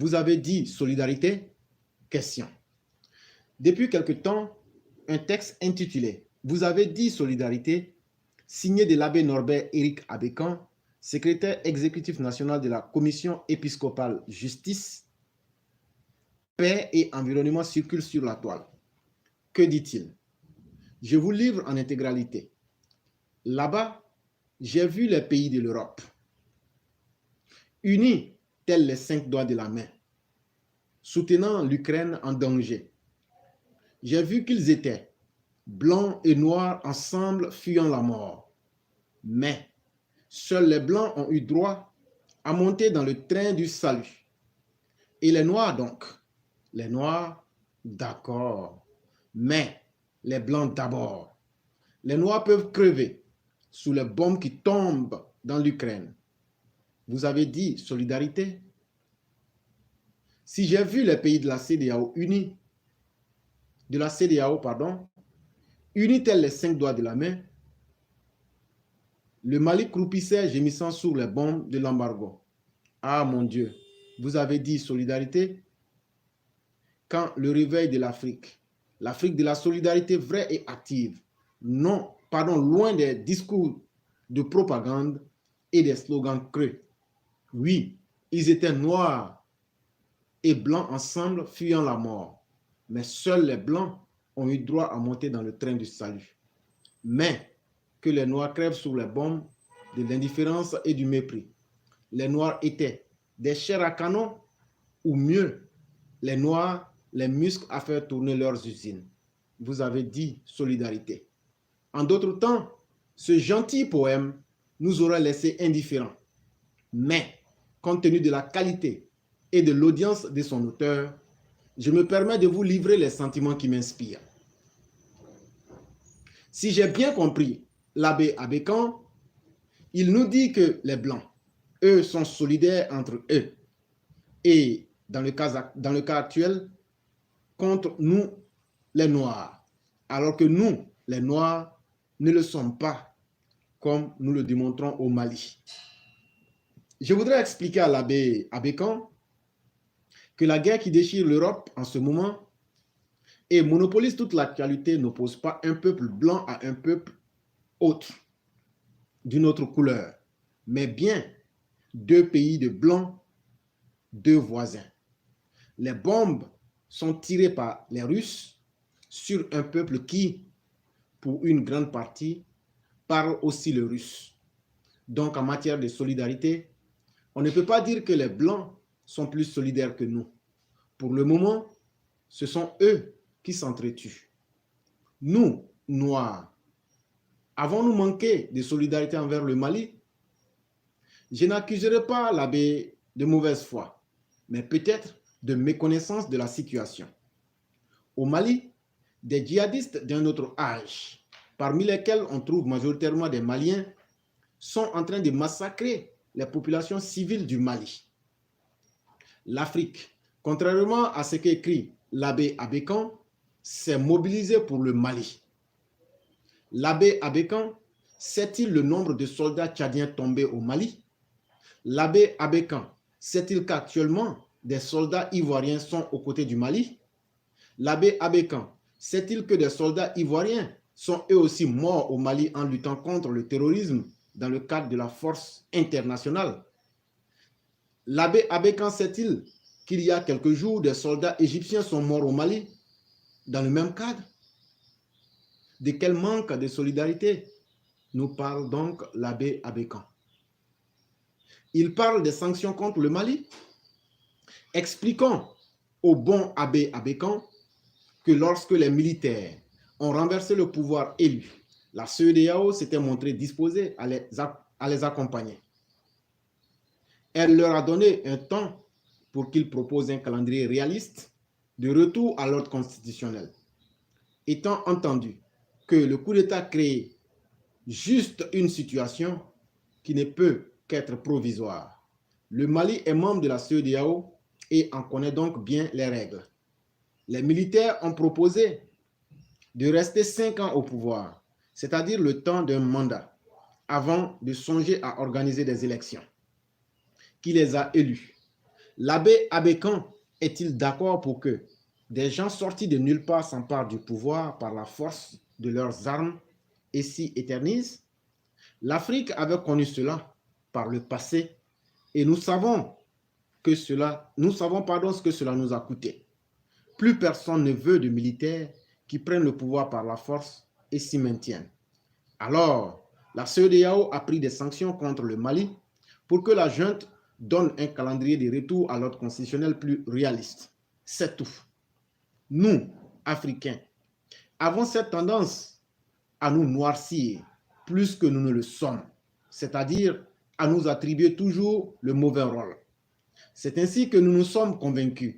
Vous avez dit solidarité? Question. Depuis quelque temps, un texte intitulé « Vous avez dit solidarité » signé de l'abbé Norbert Éric Abécan, secrétaire exécutif national de la Commission épiscopale Justice, Paix et Environnement circule sur la toile. Que dit-il? Je vous livre en intégralité. Là-bas, j'ai vu les pays de l'Europe, unis tels les 5 doigts de la main, soutenant l'Ukraine en danger. J'ai vu qu'ils étaient blancs et noirs ensemble fuyant la mort. Mais seuls les blancs ont eu droit à monter dans le train du salut. Et les noirs donc? Les noirs, d'accord. Mais les blancs d'abord. Les noirs peuvent crever sous les bombes qui tombent dans l'Ukraine. Vous avez dit solidarité? Si j'ai vu les pays de la CEDEAO unis, unis tels les 5 doigts de la main, le Mali croupissait gémissant sous les bombes de l'embargo. Ah mon Dieu, vous avez dit solidarité? Quand le réveil de l'Afrique de la solidarité vraie et active, loin des discours de propagande et des slogans creux. Oui, ils étaient noirs et blancs ensemble fuyant la mort, mais seuls les blancs ont eu droit à monter dans le train du salut. Mais que les noirs crèvent sous les bombes de l'indifférence et du mépris. Les noirs étaient des chairs à canon, ou mieux, les noirs, les muscles à faire tourner leurs usines. Vous avez dit solidarité. En d'autres temps, ce gentil poème nous aurait laissé indifférents. Mais, compte tenu de la qualité et de l'audience de son auteur, je me permets de vous livrer les sentiments qui m'inspirent. Si j'ai bien compris l'abbé Abécan, il nous dit que les Blancs, eux, sont solidaires entre eux. Et dans le cas actuel, contre nous, les Noirs. Alors que nous, les Noirs, ne le sommes pas, comme nous le démontrons au Mali. Je voudrais expliquer à l'abbé Abécan que la guerre qui déchire l'Europe en ce moment et monopolise toute l'actualité n'oppose pas un peuple blanc à un peuple autre, d'une autre couleur, mais bien deux pays de blancs, deux voisins. Les bombes sont tirées par les Russes sur un peuple qui, pour une grande partie, parle aussi le russe. Donc, en matière de solidarité, on ne peut pas dire que les Blancs sont plus solidaires que nous. Pour le moment, ce sont eux qui s'entretuent. Nous, Noirs, avons-nous manqué de solidarité envers le Mali? Je n'accuserai pas l'abbé de mauvaise foi, mais peut-être de méconnaissance de la situation. Au Mali, des djihadistes d'un autre âge, parmi lesquels on trouve majoritairement des Maliens, sont en train de massacrer les populations civiles du Mali. L'Afrique, contrairement à ce qu'écrit l'abbé Abécan, s'est mobilisée pour le Mali. L'abbé Abécan sait-il le nombre de soldats tchadiens tombés au Mali? L'abbé Abécan sait-il qu'actuellement des soldats ivoiriens sont aux côtés du Mali? L'abbé Abécan sait-il que des soldats ivoiriens sont eux aussi morts au Mali en luttant contre le terrorisme dans le cadre de la force internationale? L'abbé Abécan sait-il qu'il y a quelques jours, des soldats égyptiens sont morts au Mali dans le même cadre? De quel manque de solidarité nous parle donc l'abbé Abécan? Il parle des sanctions contre le Mali. Expliquons au bon abbé Abécan que lorsque les militaires ont renversé le pouvoir élu, la CEDEAO s'était montrée disposée à les accompagner. Elle leur a donné un temps pour qu'ils proposent un calendrier réaliste de retour à l'ordre constitutionnel. Étant entendu que le coup d'État crée juste une situation qui ne peut qu'être provisoire. Le Mali est membre de la CEDEAO et en connaît donc bien les règles. Les militaires ont proposé de rester 5 ans au pouvoir, c'est-à-dire le temps d'un mandat, avant de songer à organiser des élections. Qui les a élus? L'abbé Abékan est-il d'accord pour que des gens sortis de nulle part s'emparent du pouvoir par la force de leurs armes et s'y éternisent? L'Afrique avait connu cela par le passé et nous savons ce que cela nous a coûté. Plus personne ne veut de militaires qui prennent le pouvoir par la force et s'y maintiennent. Alors, la CEDEAO a pris des sanctions contre le Mali pour que la junte donne un calendrier de retour à l'ordre constitutionnel plus réaliste. C'est tout. Nous, Africains, avons cette tendance à nous noircir plus que nous ne le sommes, c'est-à-dire à nous attribuer toujours le mauvais rôle. C'est ainsi que nous nous sommes convaincus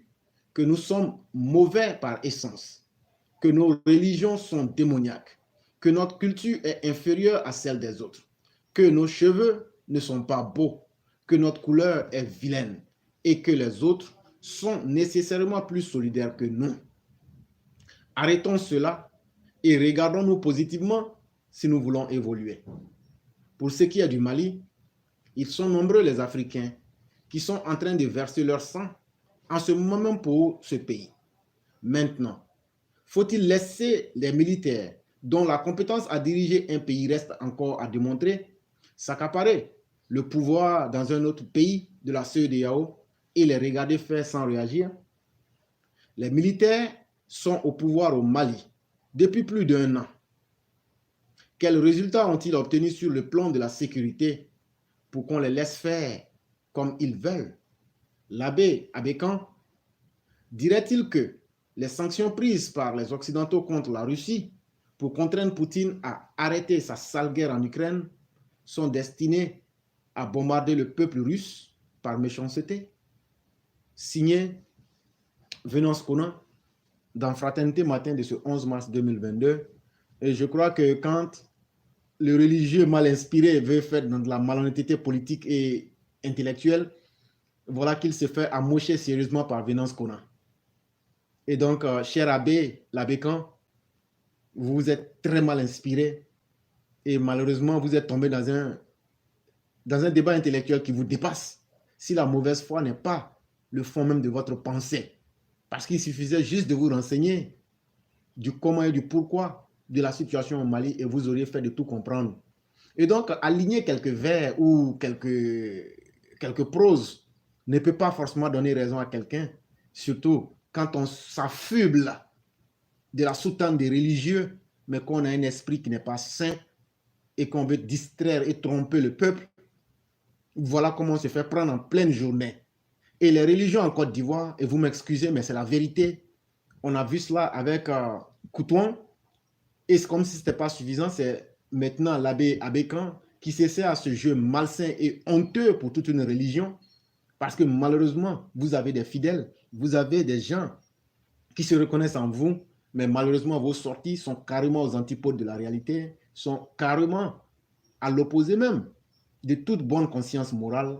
que nous sommes mauvais par essence, que nos religions sont démoniaques, que notre culture est inférieure à celle des autres, que nos cheveux ne sont pas beaux, que notre couleur est vilaine et que les autres sont nécessairement plus solidaires que nous. Arrêtons cela et regardons-nous positivement si nous voulons évoluer. Pour ce qui est du Mali, ils sont nombreux les Africains qui sont en train de verser leur sang en ce moment même pour ce pays. Maintenant, faut-il laisser les militaires dont la compétence à diriger un pays reste encore à démontrer s'accaparer le pouvoir dans un autre pays de la CEDEAO et les regarder faire sans réagir? Les militaires sont au pouvoir au Mali depuis plus d'1 an. Quels résultats ont-ils obtenus sur le plan de la sécurité pour qu'on les laisse faire comme ils veulent? L'abbé Abékan dirait-il que les sanctions prises par les Occidentaux contre la Russie pour contraindre Poutine à arrêter sa sale guerre en Ukraine sont destinées à bombarder le peuple russe par méchanceté? Signé Venance Conan dans Fraternité Matin de ce 11 mars 2022. Et je crois que quand le religieux mal inspiré veut faire dans de la malhonnêteté politique et intellectuelle, voilà qu'il se fait amocher sérieusement par Venance Conan. Et donc, cher abbé Labékan, vous êtes très mal inspiré et malheureusement, vous êtes tombé dans un débat intellectuel qui vous dépasse. Si la mauvaise foi n'est pas le fond même de votre pensée, parce qu'il suffisait juste de vous renseigner du comment et du pourquoi de la situation au Mali et vous auriez fait de tout comprendre. Et donc, aligner quelques vers ou quelques proses ne peut pas forcément donner raison à quelqu'un, surtout quand on s'affuble de la soutane des religieux, mais qu'on a un esprit qui n'est pas sain et qu'on veut distraire et tromper le peuple. Voilà comment on se fait prendre en pleine journée. Et les religions en Côte d'Ivoire, et vous m'excusez, mais c'est la vérité, on a vu cela avec Coutouan, et c'est comme si ce n'était pas suffisant, c'est maintenant l'abbé Abékan qui s'essaie à ce jeu malsain et honteux pour toute une religion, parce que malheureusement, vous avez des fidèles, vous avez des gens qui se reconnaissent en vous, mais malheureusement, vos sorties sont carrément aux antipodes de la réalité, sont carrément à l'opposé même de toute bonne conscience morale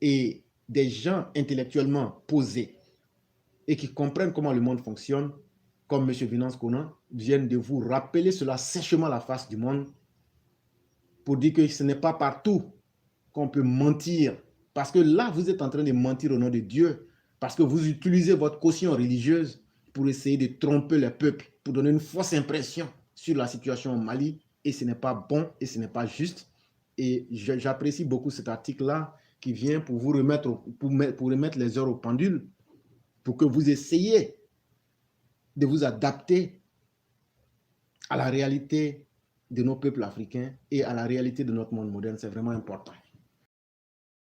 et des gens intellectuellement posés et qui comprennent comment le monde fonctionne, comme M. Venance Conan, viennent de vous rappeler cela sèchement à la face du monde pour dire que ce n'est pas partout qu'on peut mentir. Parce que là, vous êtes en train de mentir au nom de Dieu, parce que vous utilisez votre caution religieuse pour essayer de tromper le peuple, pour donner une fausse impression sur la situation au Mali, et ce n'est pas bon et ce n'est pas juste. Et j'apprécie beaucoup cet article-là qui vient pour vous remettre, pour remettre les heures au pendule, pour que vous essayiez de vous adapter à la réalité de nos peuples africains et à la réalité de notre monde moderne. C'est vraiment important.